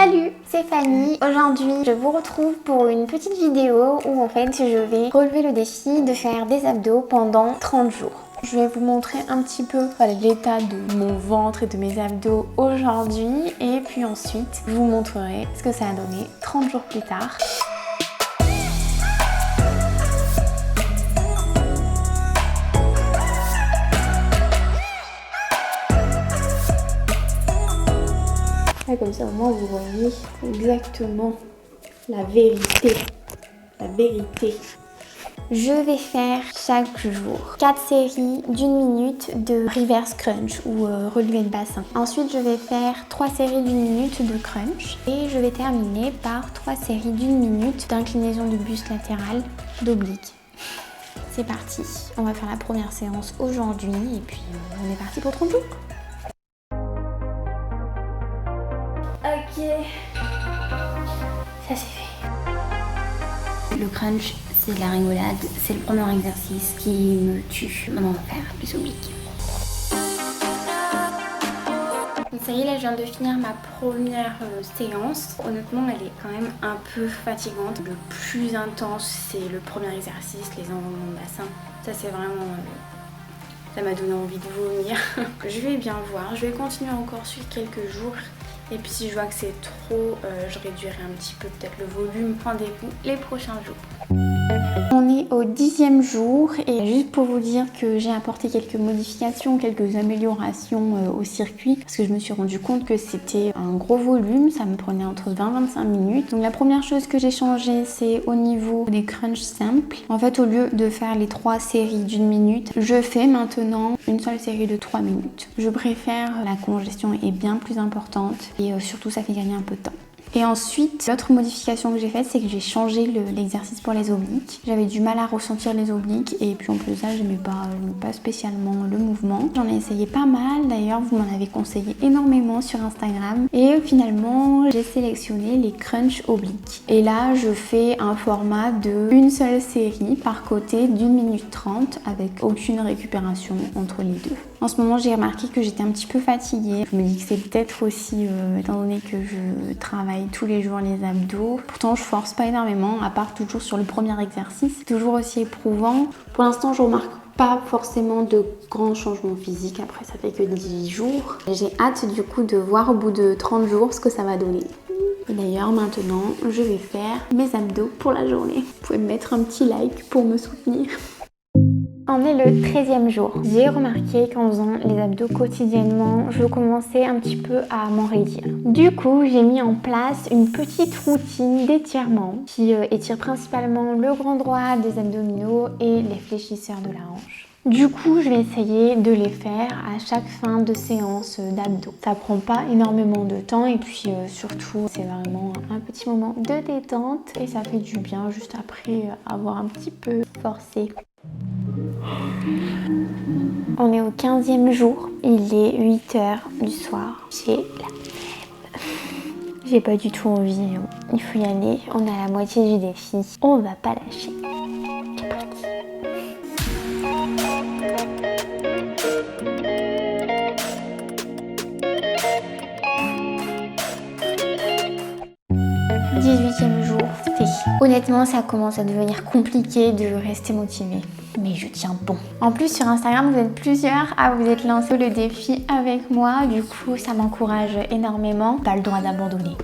Salut, c'est Fanny. Aujourd'hui, je vous retrouve pour une petite vidéo où en fait je vais relever le défi de faire des abdos pendant 30 jours. Je vais vous montrer un petit peu l'état de mon ventre et de mes abdos aujourd'hui et puis ensuite je vous montrerai ce que ça a donné 30 jours plus tard. Comme ça au moins vous voyez exactement la vérité. Je vais faire chaque jour 4 séries d'une minute de reverse crunch ou relevé de bassin. Ensuite je vais faire 3 séries d'une minute de crunch et je vais terminer par 3 séries d'une minute d'inclinaison du buste latéral d'oblique. C'est parti, on va faire la première séance aujourd'hui et puis on est parti pour 30 jours. Ok, ça c'est fait. Le crunch, c'est de la rigolade, c'est le premier exercice qui me tue. Maintenant on va faire les obliques. Ça y est, là je viens de finir ma première séance. Honnêtement, elle est quand même un peu fatigante. Le plus intense, c'est le premier exercice, les enroulements de bassin. Ça c'est vraiment... ça m'a donné envie de vomir. Je vais bien voir, je vais continuer encore sur quelques jours. Et puis si je vois que c'est trop, je réduirai un petit peu peut-être le volume. Rendez-vous les prochains jours. On est au 10e jour et juste pour vous dire que j'ai apporté quelques modifications, quelques améliorations au circuit parce que je me suis rendu compte que c'était un gros volume, ça me prenait entre 20 et 25 minutes. Donc la première chose que j'ai changé, c'est au niveau des crunchs simples. En fait, au lieu de faire les 3 séries d'une minute, je fais maintenant une seule série de 3 minutes. Je préfère, la congestion est bien plus importante et surtout ça fait gagner un peu de temps. Et ensuite, l'autre modification que j'ai faite, c'est que j'ai changé l'exercice pour les obliques. J'avais du mal à ressentir les obliques et puis en plus de ça, j'aimais pas spécialement le mouvement. J'en ai essayé pas mal, d'ailleurs vous m'en avez conseillé énormément sur Instagram. Et finalement, j'ai sélectionné les crunch obliques. Et là, je fais un format de une seule série par côté d'1 minute 30 avec aucune récupération entre les deux. En ce moment, j'ai remarqué que j'étais un petit peu fatiguée. Je me dis que c'est peut-être aussi, étant donné que je travaille tous les jours les abdos. Pourtant, je force pas énormément, à part toujours sur le premier exercice. C'est toujours aussi éprouvant. Pour l'instant, je remarque pas forcément de grands changements physiques. Après, ça fait que 10 jours. J'ai hâte du coup de voir au bout de 30 jours ce que ça va donner. Et d'ailleurs, maintenant, je vais faire mes abdos pour la journée. Vous pouvez me mettre un petit like pour me soutenir. On est le 13e jour. J'ai remarqué qu'en faisant les abdos quotidiennement, je commençais un petit peu à m'enraidir. Du coup, j'ai mis en place une petite routine d'étirement qui étire principalement le grand droit des abdominaux et les fléchisseurs de la hanche. Du coup, je vais essayer de les faire à chaque fin de séance d'abdos. Ça prend pas énormément de temps et puis surtout, c'est vraiment un petit moment de détente et ça fait du bien juste après avoir un petit peu forcé. On est au 15e jour, il est 8h du soir, j'ai la flemme. J'ai pas du tout envie, il faut y aller, on est à la moitié du défi, on va pas lâcher. C'est parti. Honnêtement, ça commence à devenir compliqué de rester motivé, mais je tiens bon. En plus, sur Instagram, vous êtes plusieurs à vous être lancé le défi avec moi, du coup, ça m'encourage énormément. Pas le droit d'abandonner.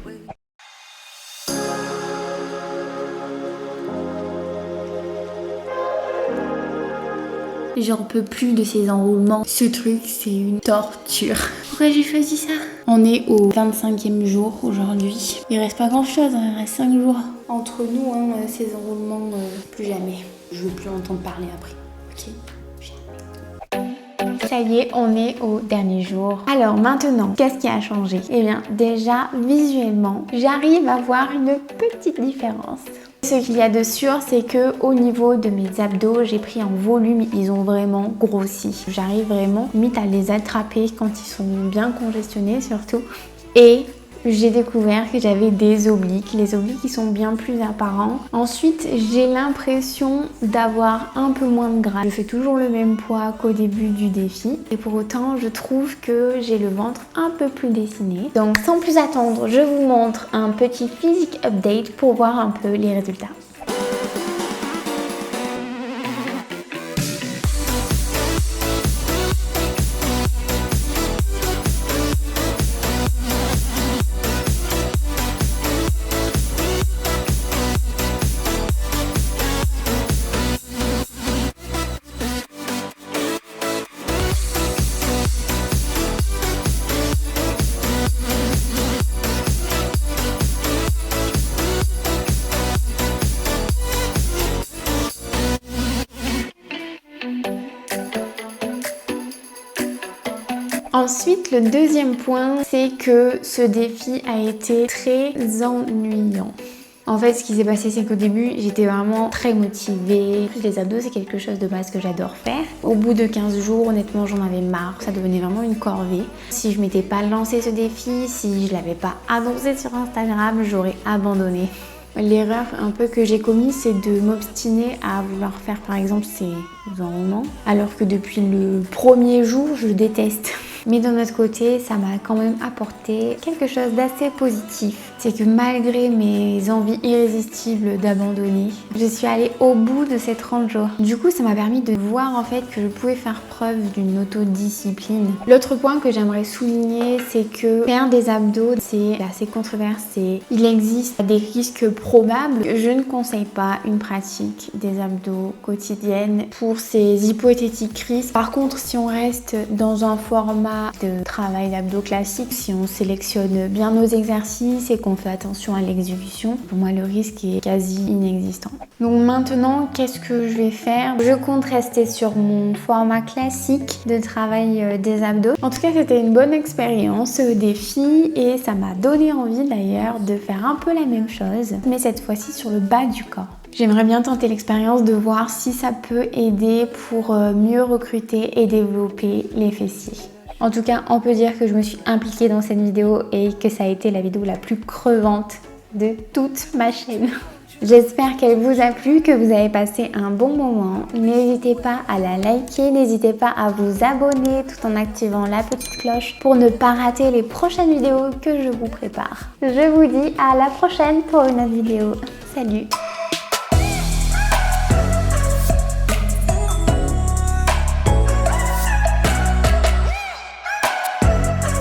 J'en peux plus de ces enroulements. Ce truc, c'est une torture. Pourquoi j'ai choisi ça? On est au 25e jour aujourd'hui. Il reste pas grand chose, il reste 5 jours. Entre nous, ces enroulements, plus jamais. Je veux plus entendre parler après. Ok? Ça y est, on est au dernier jour. Alors maintenant, qu'est-ce qui a changé? Eh bien, déjà, visuellement, j'arrive à voir une petite différence. Ce qu'il y a de sûr, c'est que au niveau de mes abdos, j'ai pris en volume, ils ont vraiment grossi. J'arrive vraiment limite à les attraper quand ils sont bien congestionnés surtout. Et j'ai découvert que j'avais des obliques. Les obliques qui sont bien plus apparents. Ensuite, j'ai l'impression d'avoir un peu moins de gras. Je fais toujours le même poids qu'au début du défi. Et pour autant, je trouve que j'ai le ventre un peu plus dessiné. Donc sans plus attendre, je vous montre un petit physique update pour voir un peu les résultats. Ensuite, le deuxième point, c'est que ce défi a été très ennuyant. En fait, ce qui s'est passé, c'est qu'au début, j'étais vraiment très motivée. En plus, les abdos, c'est quelque chose de base que j'adore faire. Au bout de 15 jours, honnêtement, j'en avais marre. Ça devenait vraiment une corvée. Si je m'étais pas lancé ce défi, si je l'avais pas annoncé sur Instagram, j'aurais abandonné. L'erreur un peu que j'ai commise, c'est de m'obstiner à vouloir faire par exemple ces enroulements, alors que depuis le premier jour, je déteste. Mais d'un autre côté, ça m'a quand même apporté quelque chose d'assez positif. C'est que malgré mes envies irrésistibles d'abandonner, je suis allée au bout de ces 30 jours. Du coup, ça m'a permis de voir en fait que je pouvais faire preuve d'une autodiscipline. L'autre point que j'aimerais souligner, c'est que faire des abdos, c'est assez controversé. Il existe des risques probables. Je ne conseille pas une pratique des abdos quotidienne pour ces hypothétiques risques. Par contre, si on reste dans un format de travail d'abdos classique, si on sélectionne bien nos exercices et qu'on fait attention à l'exécution, pour moi le risque est quasi inexistant. Donc maintenant, qu'est-ce que je vais faire? Je compte rester sur mon format classique de travail des abdos. En tout cas, c'était une bonne expérience, ce défi, et ça m'a donné envie d'ailleurs de faire un peu la même chose, mais cette fois-ci sur le bas du corps. J'aimerais bien tenter l'expérience de voir si ça peut aider pour mieux recruter et développer les fessiers. En tout cas, on peut dire que je me suis impliquée dans cette vidéo et que ça a été la vidéo la plus crevante de toute ma chaîne. J'espère qu'elle vous a plu, que vous avez passé un bon moment. N'hésitez pas à la liker, n'hésitez pas à vous abonner tout en activant la petite cloche pour ne pas rater les prochaines vidéos que je vous prépare. Je vous dis à la prochaine pour une autre vidéo. Salut!